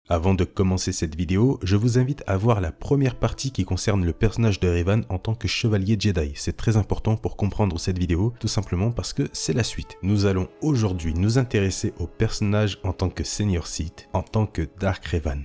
Avant de commencer cette vidéo, je vous invite à voir la première partie qui concerne le personnage de Revan en tant que chevalier Jedi. C'est très important pour comprendre cette vidéo, tout simplement parce que c'est la suite. Nous allons aujourd'hui nous intéresser au personnage en tant que Senior Sith, en tant que Dark Revan.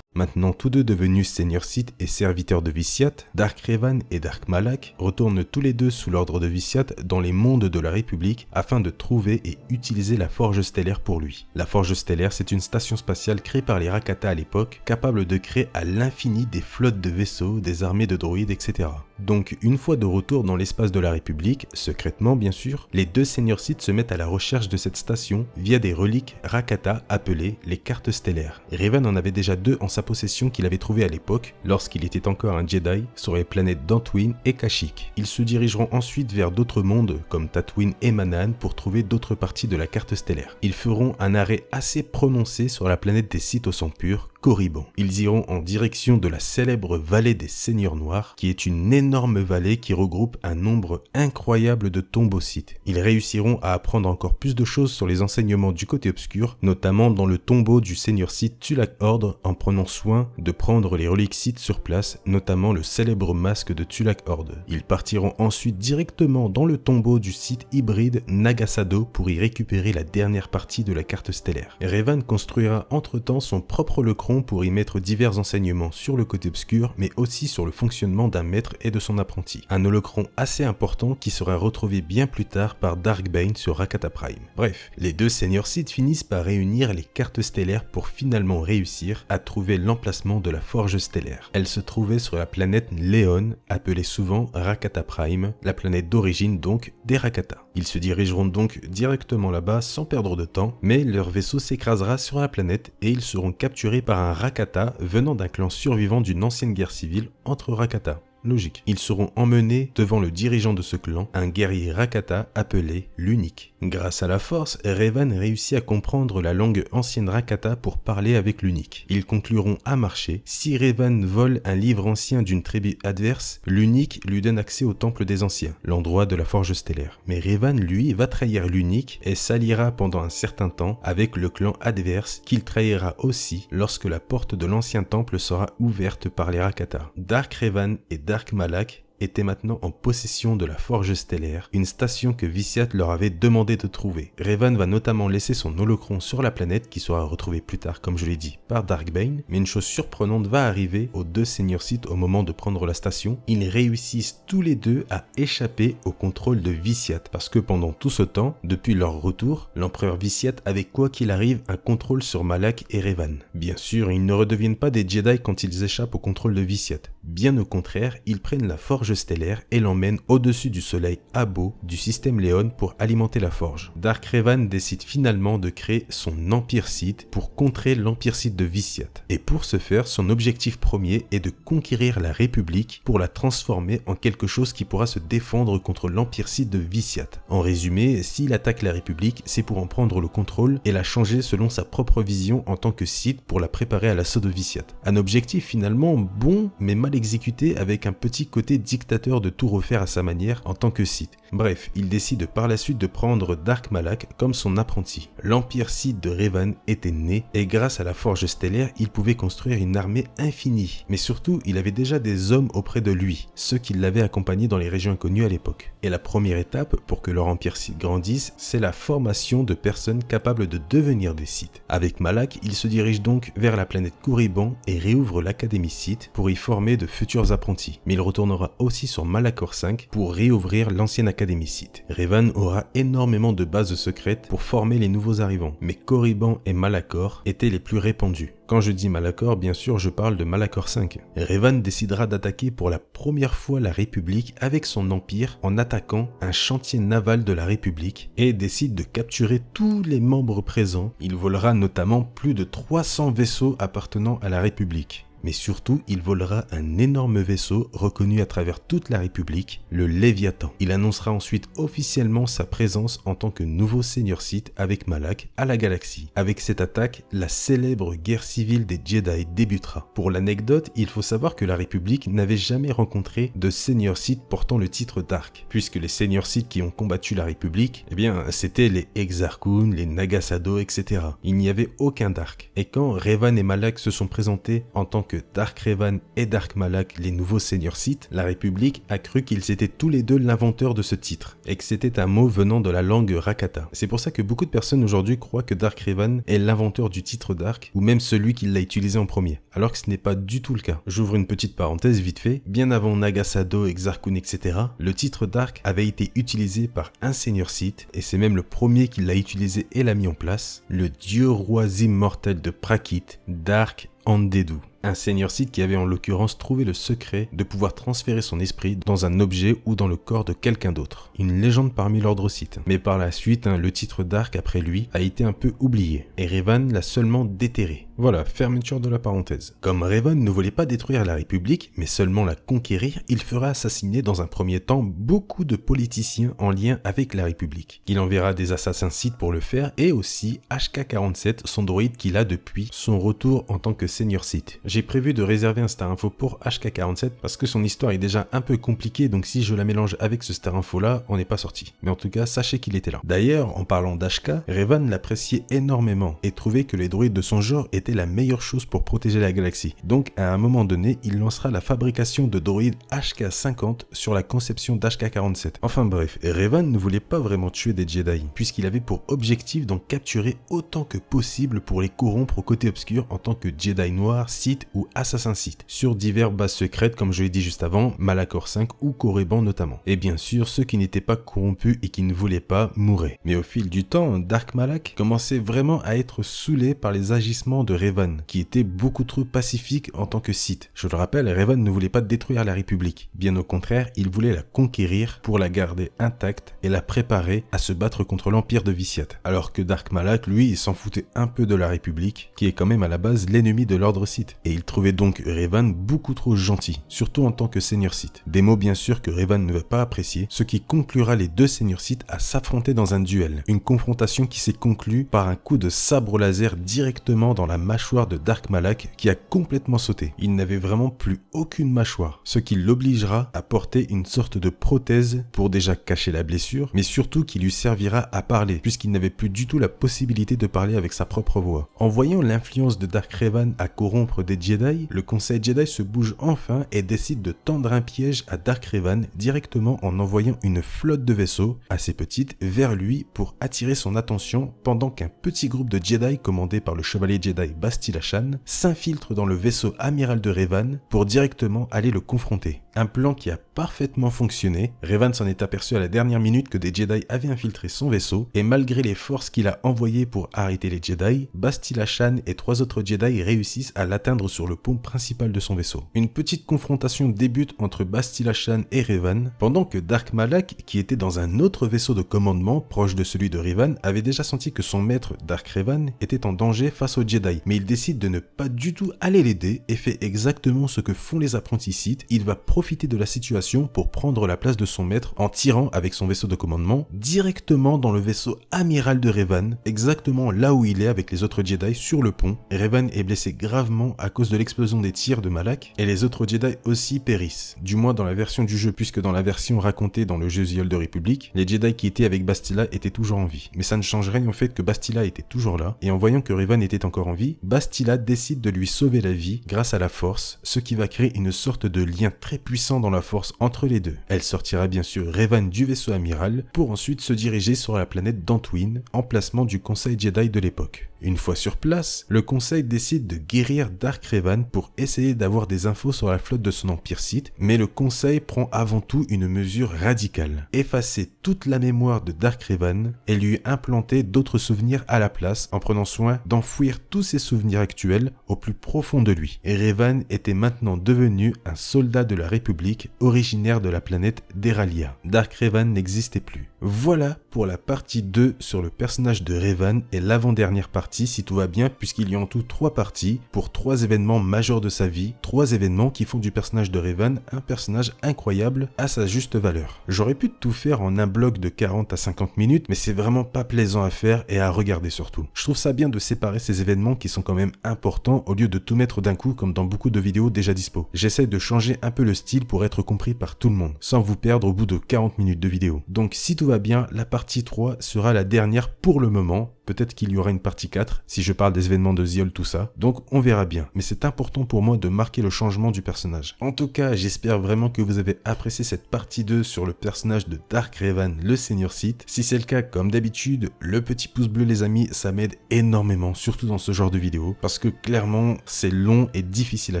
Maintenant tous deux devenus Senior Sith et serviteurs de Vysiat, Dark Revan et Dark Malak retournent tous les deux sous l'ordre de Vysiat dans les mondes de la République afin de trouver et utiliser la Forge Stellaire pour lui. La Forge Stellaire, c'est une station spatiale créée par les Rakata à l'époque, capable de créer à l'infini des flottes de vaisseaux, des armées de droïdes, etc. Donc une fois de retour dans l'espace de la République, secrètement bien sûr, les deux Senior Sith se mettent à la recherche de cette station via des reliques Rakata appelées les cartes stellaires. Revan en avait déjà deux en sa possession qu'il avait trouvées à l'époque, lorsqu'il était encore un Jedi, sur les planètes d'Antwin et Kashyyyk. Ils se dirigeront ensuite vers d'autres mondes comme Tatooine et Manaan pour trouver d'autres parties de la carte stellaire. Ils feront un arrêt assez prononcé sur la planète des Sith au sang pur, Korriban. Ils iront en direction de la célèbre vallée des Seigneurs Noirs, qui est une énorme vallée qui regroupe un nombre incroyable de tombeaux Sith. Ils réussiront à apprendre encore plus de choses sur les enseignements du côté obscur, notamment dans le tombeau du Seigneur Sith Tulak Hord, en prenant soin de prendre les reliques Sith sur place, notamment le célèbre masque de Tulak Hord. Ils partiront ensuite directement dans le tombeau du Sith hybride Nagasado pour y récupérer la dernière partie de la carte stellaire. Revan construira entre-temps son propre holocron pour y mettre divers enseignements sur le côté obscur, mais aussi sur le fonctionnement d'un maître et de son apprenti. Un holocron assez important qui sera retrouvé bien plus tard par Dark Bane sur Rakata Prime. Bref, les deux Senior Sith finissent par réunir les cartes stellaires pour finalement réussir à trouver l'emplacement de la Forge Stellaire. Elle se trouvait sur la planète Léon, appelée souvent Rakata Prime, la planète d'origine donc des Rakata. Ils se dirigeront donc directement là-bas sans perdre de temps, mais leur vaisseau s'écrasera sur la planète et ils seront capturés par un Rakata venant d'un clan survivant d'une ancienne guerre civile entre Rakata. Logique. Ils seront emmenés devant le dirigeant de ce clan, un guerrier Rakata appelé l'Unique. Grâce à la force, Revan réussit à comprendre la langue ancienne Rakata pour parler avec l'Unique. Ils concluront à marcher. Si Revan vole un livre ancien d'une tribu adverse, l'Unique lui donne accès au temple des anciens, l'endroit de la Forge Stellaire. Mais Revan, lui, va trahir l'Unique et s'alliera pendant un certain temps avec le clan adverse qu'il trahira aussi lorsque la porte de l'ancien temple sera ouverte par les Rakata. Dark Revan et Dark Malak étaient maintenant en possession de la Forge Stellaire, une station que Vysiat leur avait demandé de trouver. Revan va notamment laisser son holocron sur la planète qui sera retrouvé plus tard, comme je l'ai dit, par Dark Bane, mais une chose surprenante va arriver aux deux Senior Sith au moment de prendre la station. Ils réussissent tous les deux à échapper au contrôle de Vysiat, parce que pendant tout ce temps, depuis leur retour, l'empereur Vysiat avait quoi qu'il arrive un contrôle sur Malak et Revan. Bien sûr, ils ne redeviennent pas des Jedi quand ils échappent au contrôle de Vysiat. Bien au contraire, ils prennent la Forge Stellaire et l'emmènent au-dessus du soleil Abo du système Léon pour alimenter la forge. Dark Revan décide finalement de créer son Empire Sith pour contrer l'Empire Sith de Vysiat. Et pour ce faire, son objectif premier est de conquérir la République pour la transformer en quelque chose qui pourra se défendre contre l'Empire Sith de Vysiat. En résumé, s'il attaque la République, c'est pour en prendre le contrôle et la changer selon sa propre vision en tant que Sith pour la préparer à l'assaut de Vysiat. Un objectif finalement bon mais mal exécuté avec un petit côté dictateur de tout refaire à sa manière en tant que Sith. Bref, il décide par la suite de prendre Dark Malak comme son apprenti. L'Empire Sith de Revan était né et grâce à la Forge Stellaire, il pouvait construire une armée infinie. Mais surtout, il avait déjà des hommes auprès de lui, ceux qui l'avaient accompagné dans les régions inconnues à l'époque. Et la première étape pour que leur Empire Sith grandisse, c'est la formation de personnes capables de devenir des Sith. Avec Malak, il se dirige donc vers la planète Korriban et réouvre l'Académie Sith pour y former de futurs apprentis. Mais il retournera aussi sur Malachor 5 pour réouvrir l'ancienne Académie Sith. Revan aura énormément de bases secrètes pour former les nouveaux arrivants, mais Korriban et Malachor étaient les plus répandus. Quand je dis Malachor, bien sûr, je parle de Malachor 5. Revan décidera d'attaquer pour la première fois la République avec son empire en attaquant un chantier naval de la République et décide de capturer tous les membres présents. Il volera notamment plus de 300 vaisseaux appartenant à la République. mais surtout il volera un énorme vaisseau reconnu à travers toute la République, le Léviathan. Il annoncera ensuite officiellement sa présence en tant que nouveau Seigneur Sith avec Malak à la galaxie. Avec cette attaque, la célèbre guerre civile des Jedi débutera. Pour l'anecdote, il faut savoir que la République n'avait jamais rencontré de Seigneur Sith portant le titre d'Arc, puisque les Seigneurs Sith qui ont combattu la République, c'était les Exar Kun, les Nagasado, etc. Il n'y avait aucun Dark. Et quand Revan et Malak se sont présentés en tant que Dark Revan et Dark Malak, les nouveaux Seigneurs Sith, la République a cru qu'ils étaient tous les deux l'inventeur de ce titre, et que c'était un mot venant de la langue Rakata. C'est pour ça que beaucoup de personnes aujourd'hui croient que Dark Revan est l'inventeur du titre Dark, ou même celui qui l'a utilisé en premier, alors que ce n'est pas du tout le cas. J'ouvre une petite parenthèse vite fait, bien avant Nagasado, Exar Kun, etc., le titre Dark avait été utilisé par un Seigneur Sith, et c'est même le premier qui l'a utilisé et l'a mis en place, le dieu roi immortel de Prakit, Dark Andedu. Un Seigneur Sith qui avait en l'occurrence trouvé le secret de pouvoir transférer son esprit dans un objet ou dans le corps de quelqu'un d'autre. Une légende parmi l'ordre Sith. Mais par la suite, le titre Dark après lui a été un peu oublié, et Revan l'a seulement déterré. Voilà, fermeture de la parenthèse. Comme Revan ne voulait pas détruire la République, mais seulement la conquérir, il fera assassiner dans un premier temps beaucoup de politiciens en lien avec la République. Il enverra des assassins Sith pour le faire, et aussi HK-47, son droïde qu'il a depuis son retour en tant que Seigneur Sith. J'ai prévu de réserver un Star Info pour HK-47 parce que son histoire est déjà un peu compliquée, donc si je la mélange avec ce Star Info là, on n'est pas sorti. Mais en tout cas, sachez qu'il était là. D'ailleurs, en parlant d'HK, Revan l'appréciait énormément et trouvait que les droïdes de son genre étaient la meilleure chose pour protéger la galaxie. Donc à un moment donné, il lancera la fabrication de droïdes HK-50 sur la conception d'HK-47. Enfin bref, Revan ne voulait pas vraiment tuer des Jedi, puisqu'il avait pour objectif d'en capturer autant que possible pour les corrompre au côté obscur en tant que Jedi noir, Sith ou Assassin Sith, sur diverses bases secrètes comme je l'ai dit juste avant, Malachor 5 ou Korriban notamment. Et bien sûr, ceux qui n'étaient pas corrompus et qui ne voulaient pas mouraient. Mais au fil du temps, Dark Malak commençait vraiment à être saoulé par les agissements de Revan, qui était beaucoup trop pacifique en tant que Sith. Je le rappelle, Revan ne voulait pas détruire la République. Bien au contraire, il voulait la conquérir pour la garder intacte et la préparer à se battre contre l'Empire de Vissiat. Alors que Dark Malak, lui, il s'en foutait un peu de la République, qui est quand même à la base l'ennemi de l'ordre Sith. Et il trouvait donc Revan beaucoup trop gentil, surtout en tant que Seigneur Sith. Des mots bien sûr que Revan ne va pas apprécier, ce qui conclura les deux Seigneurs Sith à s'affronter dans un duel. Une confrontation qui s'est conclue par un coup de sabre laser directement dans la mâchoire de Dark Malak qui a complètement sauté. Il n'avait vraiment plus aucune mâchoire, ce qui l'obligera à porter une sorte de prothèse pour déjà cacher la blessure, mais surtout qui lui servira à parler, puisqu'il n'avait plus du tout la possibilité de parler avec sa propre voix. En voyant l'influence de Dark Revan à corrompre des Jedi, le Conseil Jedi se bouge enfin et décide de tendre un piège à Dark Revan directement en envoyant une flotte de vaisseaux, assez petite, vers lui pour attirer son attention pendant qu'un petit groupe de Jedi commandé par le chevalier Jedi Bastila Shan s'infiltre dans le vaisseau amiral de Revan pour directement aller le confronter. Un plan qui a parfaitement fonctionné, Revan s'en est aperçu à la dernière minute que des Jedi avaient infiltré son vaisseau et malgré les forces qu'il a envoyées pour arrêter les Jedi, Bastila Shan et 3 autres Jedi réussissent à l'atteindre sur le pont principal de son vaisseau. Une petite confrontation débute entre Bastila Shan et Revan, pendant que Dark Malak, qui était dans un autre vaisseau de commandement proche de celui de Revan, avait déjà senti que son maître Dark Revan était en danger face aux Jedi, mais il décide de ne pas du tout aller l'aider et fait exactement ce que font les apprentis Sith. Il va profiter de la situation pour prendre la place de son maître en tirant avec son vaisseau de commandement directement dans le vaisseau amiral de Revan, exactement là où il est avec les autres Jedi sur le pont. Revan est blessé gravement à cause de l'explosion des tirs de Malak et les autres Jedi aussi périssent, du moins dans la version du jeu, puisque dans la version racontée dans le jeu The Old Republic, les Jedi qui étaient avec Bastila étaient toujours en vie. Mais ça ne change rien au fait que Bastila était toujours là, et en voyant que Revan était encore en vie, Bastila décide de lui sauver la vie grâce à la force, ce qui va créer une sorte de lien très puissant dans la force entre les deux. Elle sortira bien sûr Revan du vaisseau amiral pour ensuite se diriger sur la planète d'Antuin, emplacement du Conseil Jedi de l'époque. Une fois sur place, le Conseil décide de guérir Dark Revan pour essayer d'avoir des infos sur la flotte de son empire Sith, mais le Conseil prend avant tout une mesure radicale. Effacer toute la mémoire de Dark Revan et lui implanter d'autres souvenirs à la place en prenant soin d'enfouir tous ses souvenirs actuels au plus profond de lui. Et Revan était maintenant devenu un soldat de la République, originaire de la planète d'Eralia. Dark Revan n'existait plus. Voilà pour la partie 2 sur le personnage de Revan et l'avant-dernière partie si tout va bien, puisqu'il y a en tout 3 parties pour 3 événements majeurs de sa vie, 3 événements qui font du personnage de Revan un personnage incroyable à sa juste valeur. J'aurais pu tout faire en un bloc de 40 à 50 minutes, mais c'est vraiment pas plaisant à faire et à regarder surtout. Je trouve ça bien de séparer ces événements qui sont quand même importants au lieu de tout mettre d'un coup comme dans beaucoup de vidéos déjà dispo. J'essaie de changer un peu le style pour être compris par tout le monde, sans vous perdre au bout de 40 minutes de vidéo. Donc si tout va bien, la partie 3 sera la dernière pour le moment. Peut-être qu'il y aura une partie 4, si je parle des événements de Ziol, tout ça. Donc on verra bien. Mais c'est important pour moi de marquer le changement du personnage. En tout cas, j'espère vraiment que vous avez apprécié cette partie 2 sur le personnage de Dark Revan, le Seigneur Sith. Si c'est le cas, comme d'habitude, le petit pouce bleu les amis, ça m'aide énormément, surtout dans ce genre de vidéo. Parce que clairement, c'est long et difficile à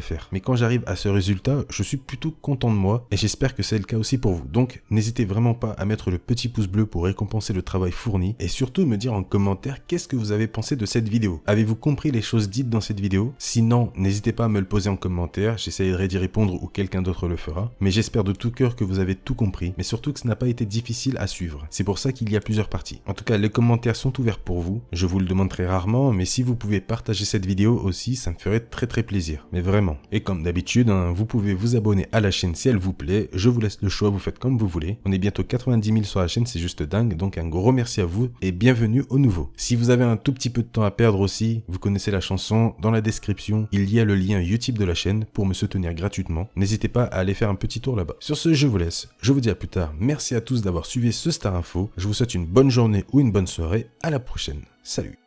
faire. Mais quand j'arrive à ce résultat, je suis plutôt content de moi. Et j'espère que c'est le cas aussi pour vous. Donc n'hésitez vraiment pas à mettre le petit pouce bleu pour récompenser le travail fourni. Et surtout me dire en commentaire qu'est-ce que vous avez pensé de cette vidéo. Avez-vous compris les choses dites dans cette vidéo? Sinon, n'hésitez pas à me le poser en commentaire, j'essaierai d'y répondre ou quelqu'un d'autre le fera. Mais j'espère de tout cœur que vous avez tout compris, mais surtout que ce n'a pas été difficile à suivre. C'est pour ça qu'il y a plusieurs parties. En tout cas, les commentaires sont ouverts pour vous. Je vous le demande très rarement, mais si vous pouvez partager cette vidéo aussi, ça me ferait très plaisir. Mais vraiment. Et comme d'habitude, vous pouvez vous abonner à la chaîne si elle vous plaît. Je vous laisse le choix, vous faites comme vous voulez. On est bientôt 90 000 sur la chaîne, c'est juste dingue. Donc un gros merci à vous et bienvenue au nouveau. Si vous avez un tout petit peu de temps à perdre aussi, vous connaissez la chanson, dans la description, il y a le lien YouTube de la chaîne pour me soutenir gratuitement. N'hésitez pas à aller faire un petit tour là-bas. Sur ce, je vous laisse. Je vous dis à plus tard. Merci à tous d'avoir suivi ce Star Info. Je vous souhaite une bonne journée ou une bonne soirée. À la prochaine. Salut.